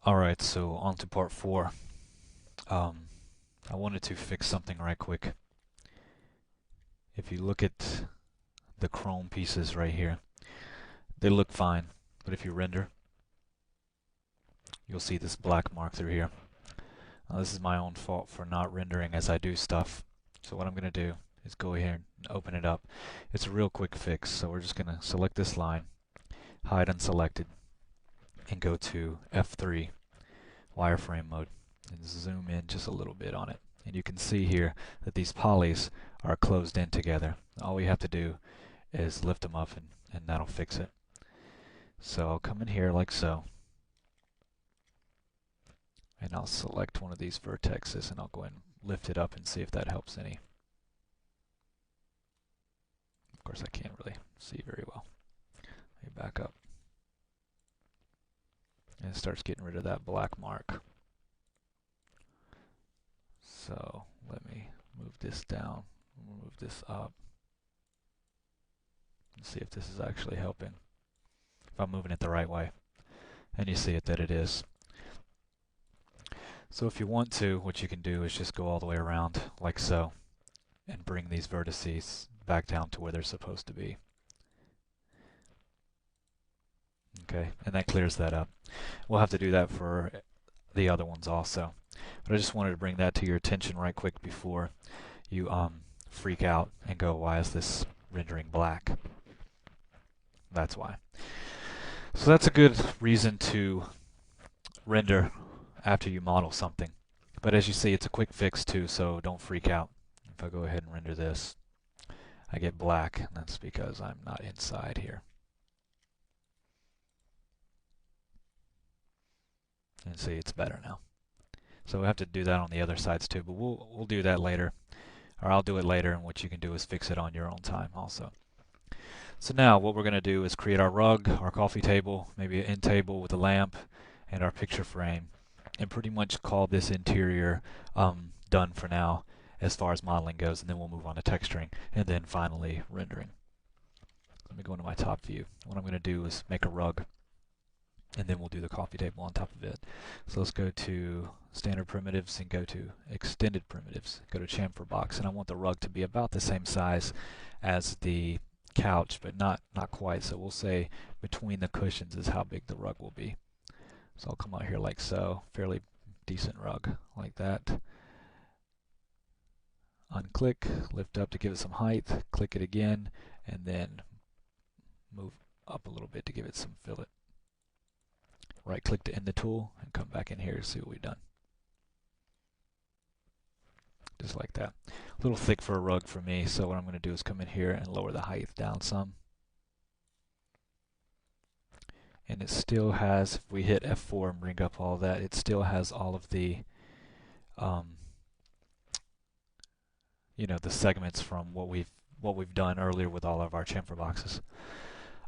Alright, so on to part 4. I wanted to fix something right quick. If you look at the chrome pieces right here, they look fine, but if you render, you'll see this black mark through here. Now, this is my own fault for not rendering as I do stuff. So what I'm going to do is go here and open it up. It's a real quick fix, so we're just going to select this line, hide unselected, and go to F3 wireframe mode and zoom in just a little bit on it. And you can see here that these polys are closed in together. All we have to do is lift them up and that'll fix it. So I'll come in here like so, and I'll select one of these vertexes and I'll go ahead and lift it up and see if that helps any. Of course I can't really see very well. Let me back up. And it starts getting rid of that black mark. So let me move this down, move this up, and see if this is actually helping. If I'm moving it the right way. And you see it that it is. So if you want to, what you can do is just go all the way around like so and bring these vertices back down to where they're supposed to be. Okay, and that clears that up. We'll have to do that for the other ones also. But I just wanted to bring that to your attention right quick before you freak out and go, why is this rendering black? That's why. So that's a good reason to render after you model something. But as you see, it's a quick fix too, so don't freak out. If I go ahead and render this, I get black, and that's because I'm not inside here. And see, it's better now. So we have to do that on the other sides too, but we'll do that later. Or I'll do it later, and what you can do is fix it on your own time also. So now what we're going to do is create our rug, our coffee table, maybe an end table with a lamp, and our picture frame, and pretty much call this interior done for now as far as modeling goes, and then we'll move on to texturing, and then finally rendering. Let me go into my top view. What I'm going to do is make a rug, and then we'll do the coffee table on top of it. So let's go to standard primitives and go to extended primitives. Go to chamfer box, and I want the rug to be about the same size as the couch, but not quite. So we'll say between the cushions is how big the rug will be. So I'll come out here like so, fairly decent rug like that. Unclick, lift up to give it some height, click it again, and then move up a little bit to give it some fillet. Right click to end the tool and come back in here to see what we've done. Just like that. A little thick for a rug for me, so what I'm going to do is come in here and lower the height down some. And it still has, if we hit F4 and bring up all that, it still has all of the the segments from what we've done earlier with all of our chamfer boxes.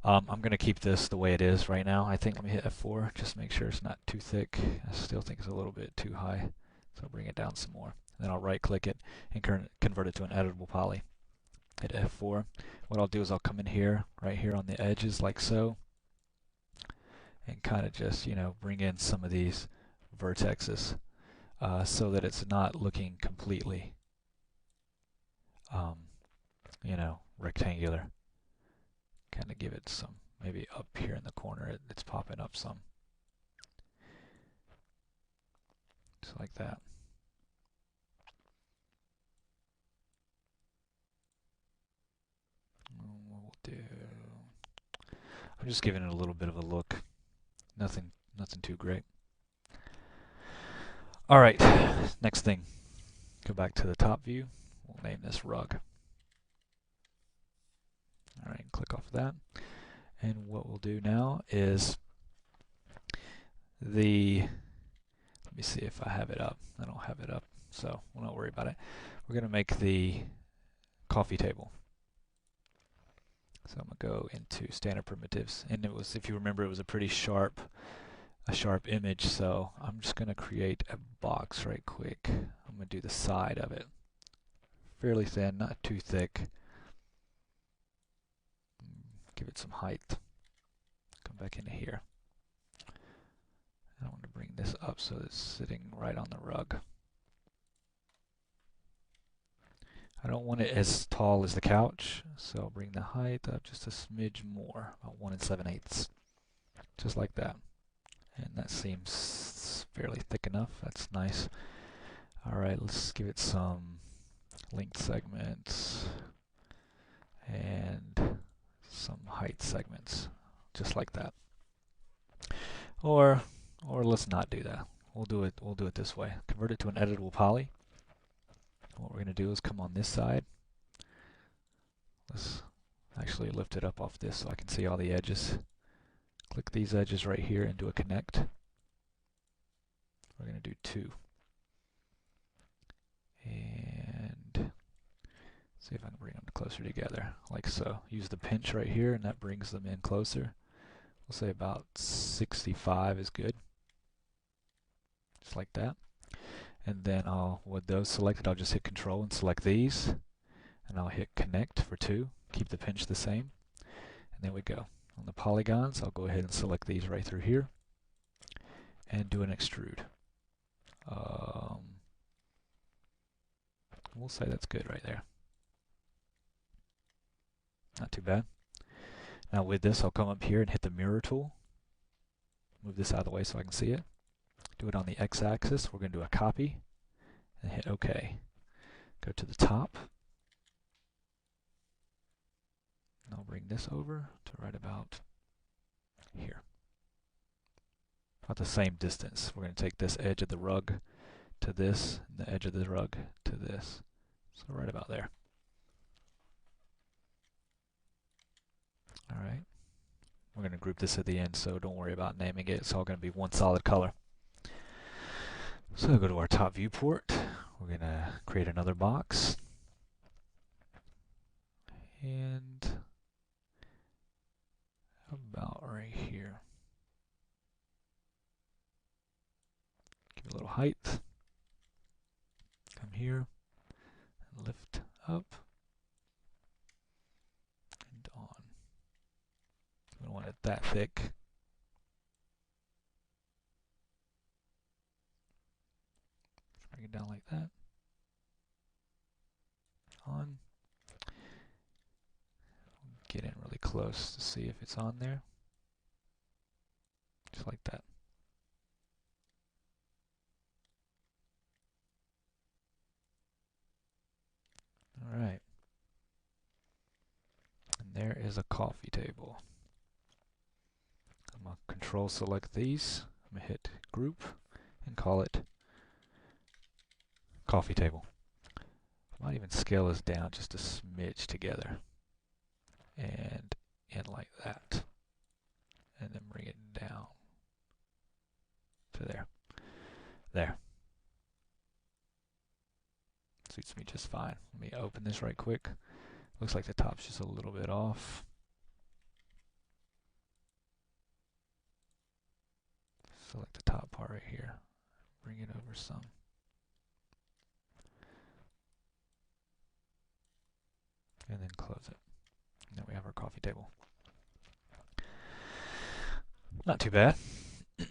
I'm going to keep this the way it is right now. I think let me hit F4 just to make sure it's not too thick. I still think it's a little bit too high, so I'll bring it down some more. Then I'll right click it and convert it to an editable poly. Hit F4. What I'll do is I'll come in here, right here on the edges like so, and kind of just bring in some of these vertexes so that it's not looking completely rectangular. Kind of give it some, maybe up here in the corner, it's popping up some. Just like that. What we'll do, I'm just giving it a little bit of a look. Nothing too great. All right, next thing. Go back to the top view. We'll name this rug. All right, click off of that. And what we'll do now is let me see if I have it up. I don't have it up, so we'll not worry about it. We're going to make the coffee table. So I'm going to go into standard primitives. And it was, if you remember, it was a pretty sharp image, so I'm just going to create a box right quick. I'm going to do the side of it. Fairly thin, not too thick. Give it some height. Come back into here. I want to bring this up so it's sitting right on the rug. I don't want it as tall as the couch, so I'll bring the height up just a smidge more, about 1 7/8, just like that. And that seems fairly thick enough. That's nice. Alright, let's give it some length segments and some height segments, just like that. Or let's not do that. We'll do it this way. Convert it to an editable poly. What we're going to do is come on this side. Let's actually lift it up off this so I can see all the edges. Click these edges right here and do a connect. We're going to do 2. And see if I can bring them closer together, like so. Use the pinch right here and that brings them in closer. We'll say about 65 is good. Just like that. And then with those selected, I'll just hit Control and select these. And I'll hit Connect for 2. Keep the pinch the same. And there we go. On the polygons, I'll go ahead and select these right through here. And do an extrude. We'll say that's good right there. Not too bad. Now with this, I'll come up here and hit the mirror tool. Move this out of the way so I can see it. Do it on the x-axis. We're going to do a copy and hit OK. Go to the top. And I'll bring this over to right about here. About the same distance. We're going to take this edge of the rug to this, and the edge of the rug to this. So right about there. Alright. We're going to group this at the end, so don't worry about naming it. It's all going to be one solid color. So go to our top viewport. We're going to create another box. And about right here. Give it a little height. Come here and lift up and on. We don't want it that thick. Bring it down like that. On. Get in really close to see if it's on there. Just like that. Alright. And there is a coffee table. I'm going to control select these. I'm going to hit group and call it coffee table. I might even scale this down just a smidge together. And in like that. And then bring it down to there. There. Suits me just fine. Let me open this right quick. Looks like the top's just a little bit off. Select the top part right here. Bring it over some. And then close it. And then we have our coffee table. Not too bad. Not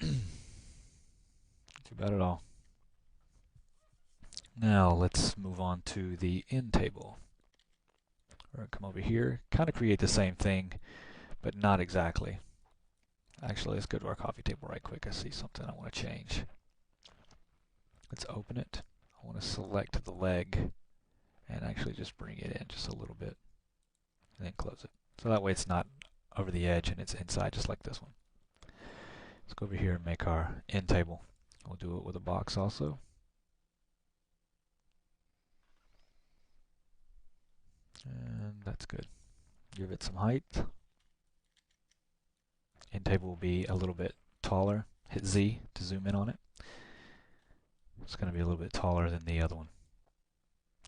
too bad at all. Now let's move on to the end table. We're going to come over here, kind of create the same thing, but not exactly. Actually, let's go to our coffee table right quick. I see something I want to change. Let's open it. I want to select the leg and actually just bring it in just a little bit and then close it. So that way it's not over the edge and it's inside just like this one. Let's go over here and make our end table. We'll do it with a box also. And that's good. Give it some height. End table will be a little bit taller. Hit Z to zoom in on it. It's going to be a little bit taller than the other one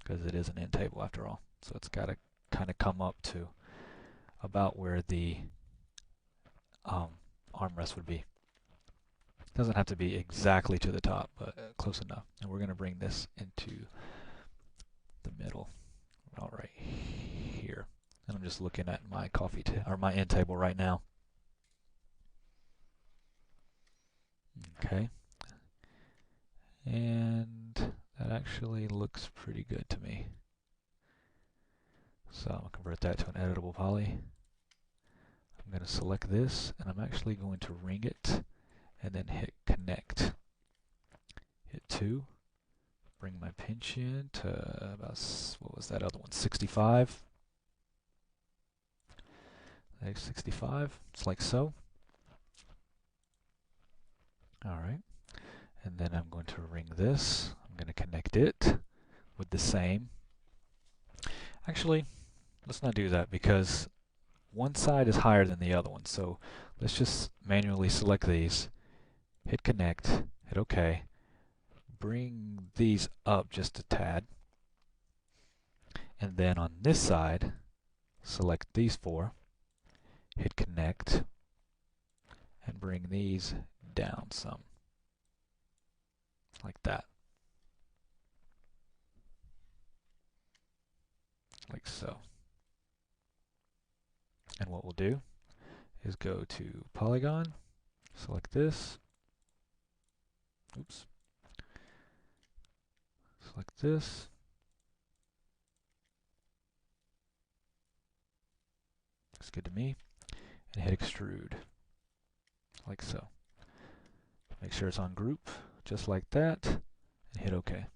because it is an end table after all. So it's got to kind of come up to about where the armrest would be. It doesn't have to be exactly to the top, but close enough. And we're going to bring this into the middle, about right here. And I'm just looking at my my end table right now. Okay, And that actually looks pretty good to me. So I'm going to convert that to an editable poly. I'm going to select this, and I'm actually going to ring it, and then hit connect. Hit 2. Bring my pinch in to about, what was that other one, 65. There's 65. It's like so. Alright. And then I'm going to ring this. I'm going to connect it with the same. Actually, let's not do that because one side is higher than the other one. So let's just manually select these, hit connect, hit OK. Bring these up just a tad. And then on this side, select these 4, hit connect, and bring these down some. Like that. Like so. And what we'll do is go to polygon, select this. Oops. Select this. Looks good to me. And hit extrude. Like so. Make sure it's on group, just like that, and hit OK.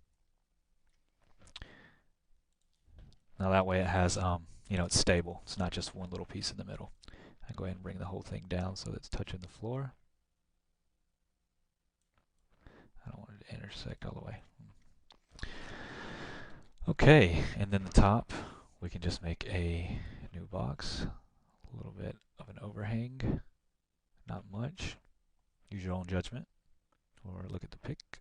Now that way it has, it's stable. It's not just one little piece in the middle. I go ahead and bring the whole thing down so that it's touching the floor. I don't want it to intersect all the way. Okay, and then the top, we can just make a new box. A little bit of an overhang. Not much. Use your own judgment. Or look at the pic.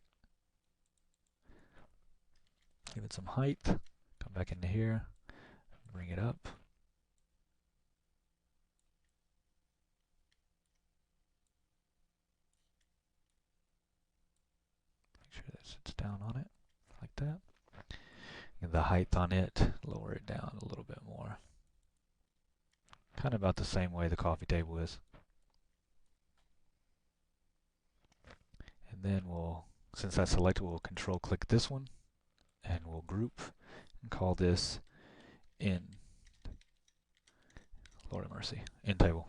Give it some height. Come back into here. Bring it up. Make sure that sits down on it. Like that. And the height on it, lower it down a little bit more. Kind of about the same way the coffee table is. And then we'll, since that's selected, we'll control click this one and we'll group and call this in. Lord have mercy, in table.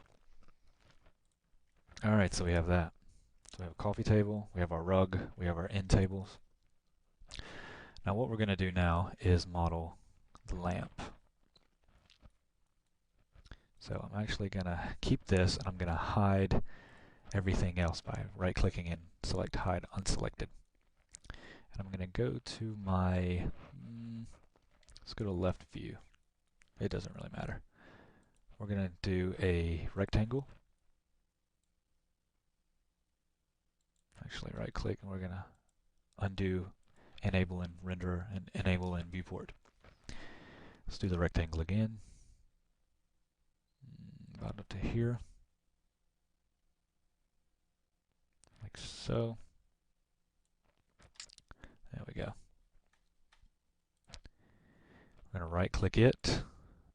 Alright, so we have that. So we have a coffee table, we have our rug, we have our end tables. Now what we're going to do now is model the lamp. So I'm actually going to keep this and I'm going to hide everything else by right-clicking and select hide unselected. And I'm going to go to my, let's go to left view. It doesn't really matter. We're going to do a rectangle. Actually right-click and we're going to undo enable and render and enable and viewport. Let's do the rectangle again. About up to here. Like so. There we go. We're going to right click it,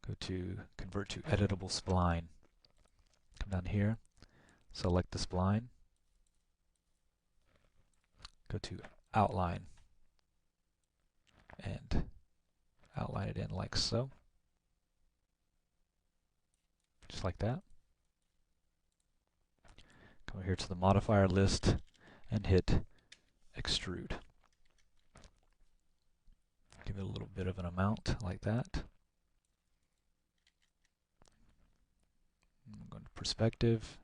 go to convert to editable spline. Come down here, select the spline, go to outline, and outline it in like so. Just like that. Come over here to the modifier list and hit extrude. Give it a little bit of an amount like that. I'm going to perspective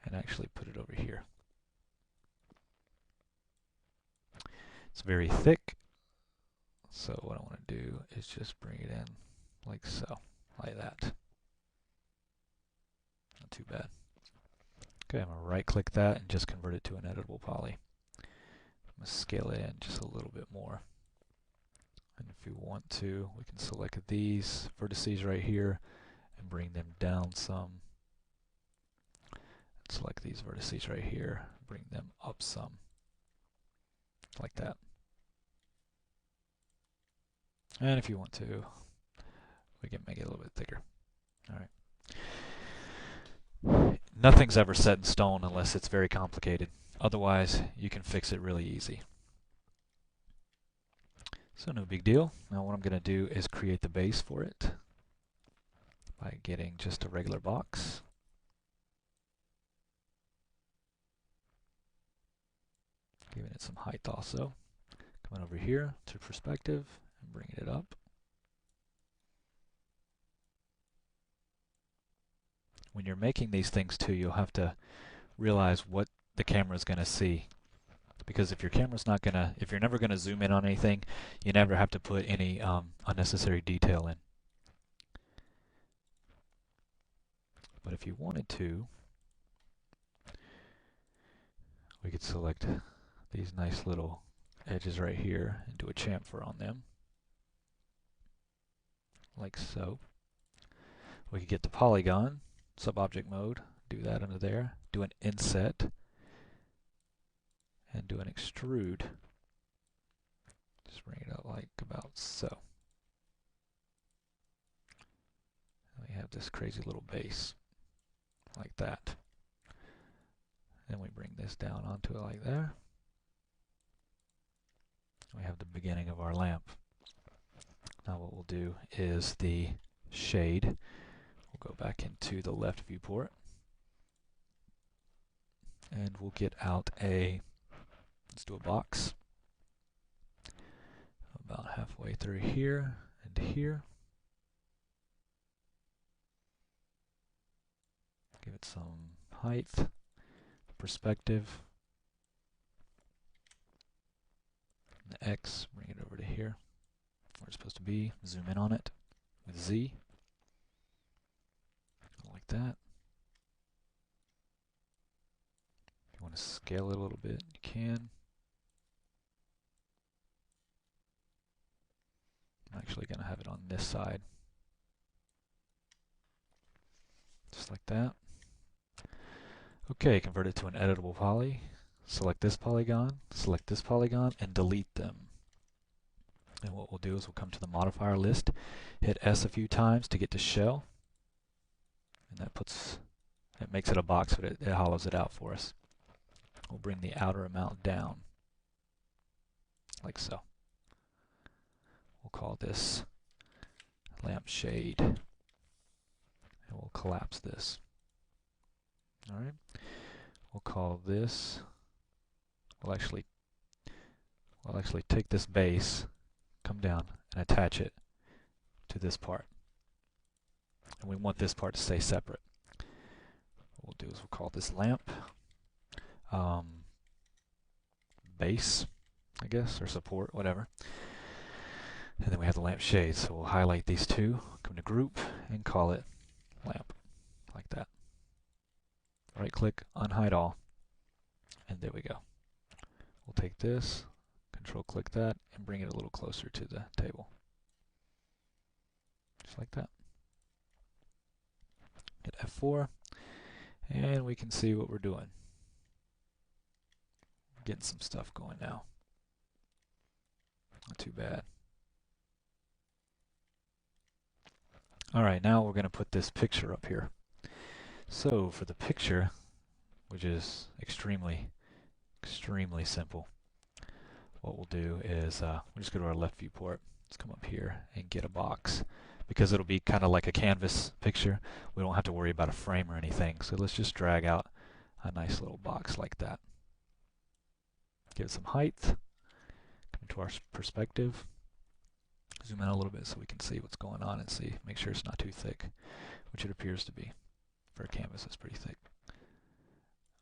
and actually put it over here. It's very thick, so what I want to do is just bring it in like so, like that. Not too bad. Okay, I'm going to right click that and just convert it to an editable poly. I'm going to scale it in just a little bit more. And if you want to, we can select these vertices right here and bring them down some. Select these vertices right here, bring them up some. Like that. And if you want to, we can make it a little bit thicker. Alright. Nothing's ever set in stone unless it's very complicated. Otherwise, you can fix it really easy. So no big deal. Now what I'm going to do is create the base for it by getting just a regular box. Giving it some height also. Coming over here to perspective and bringing it up. When you're making these things too, you'll have to realize what the camera is going to see. Because if your camera's not going to, if you're never going to zoom in on anything, you never have to put any unnecessary detail in. But if you wanted to, we could select these nice little edges right here and do a chamfer on them, like so. We could get the polygon, sub-object mode, do that under there, do an inset, and do an extrude. Just bring it up like about so. And we have this crazy little base, like that. Then we bring this down onto it like there. We have the beginning of our lamp. Now what we'll do is the shade. We'll go back into the left viewport. And we'll get out a, let's do a box. About halfway through here and here. Give it some height, perspective. The X, bring it over to here, where it's supposed to be. Zoom in on it with Z, like that. If you want to scale it a little bit, you can. I'm actually going to have it on this side, just like that. Okay, convert it to an editable poly. Select this polygon, and delete them. And what we'll do is we'll come to the modifier list, hit S a few times to get to shell, and that makes it a box, but it hollows it out for us. We'll bring the outer amount down, like so. We'll call this lamp shade, and we'll collapse this. All right. We'll call this. We'll actually take this base, come down, and attach it to this part. And we want this part to stay separate. What we'll do is we'll call this lamp base, I guess, or support, whatever. And then we have the lamp shade, so we'll highlight these two, come to group, and call it lamp, like that. Right click, unhide all, and there we go. We'll take this, control click that, and bring it a little closer to the table. Just like that. Hit F4, and we can see what we're doing. Getting some stuff going now. Not too bad. Alright, now we're going to put this picture up here. So for the picture, which is extremely simple, what we'll do is we'll just go to our left viewport. Let's come up here and get a box. Because it'll be kind of like a canvas picture, we don't have to worry about a frame or anything. So let's just drag out a nice little box like that. Give it some height. Come to our perspective. Zoom in a little bit so we can see what's going on and see, make sure it's not too thick, which it appears to be. For a canvas, it's pretty thick.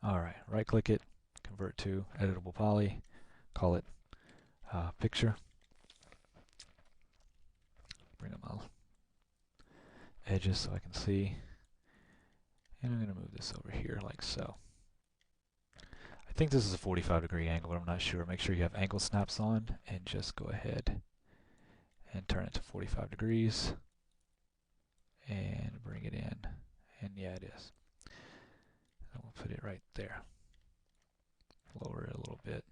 Alright, right click it, convert to editable poly, call it picture. Bring up my edges so I can see. And I'm going to move this over here like so. I think this is a 45-degree angle, but I'm not sure. Make sure you have angle snaps on and just go ahead and turn it to 45 degrees and bring it in. And yeah, it is. And we'll put it right there. Lower it a little bit.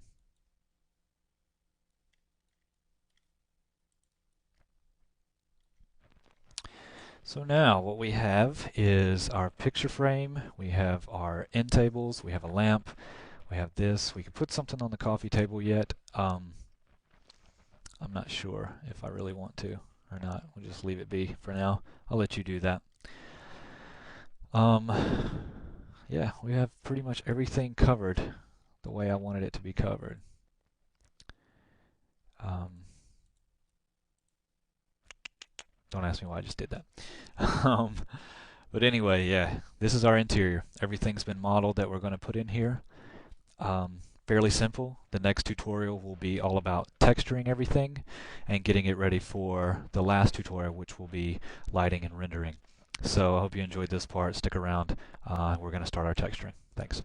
So now what we have is our picture frame, we have our end tables, we have a lamp, we have this. We could put something on the coffee table yet. I'm not sure if I really want to or not. We'll just leave it be for now. I'll let you do that. Um, yeah, we have pretty much everything covered the way I wanted it to be covered. Don't ask me why I just did that. um, but anyway, yeah, this is our interior. Everything's been modeled that we're going to put in here. Fairly simple. The next tutorial will be all about texturing everything and getting it ready for the last tutorial, which will be lighting and rendering. So I hope you enjoyed this part. Stick around. We're going to start our texturing. Thanks.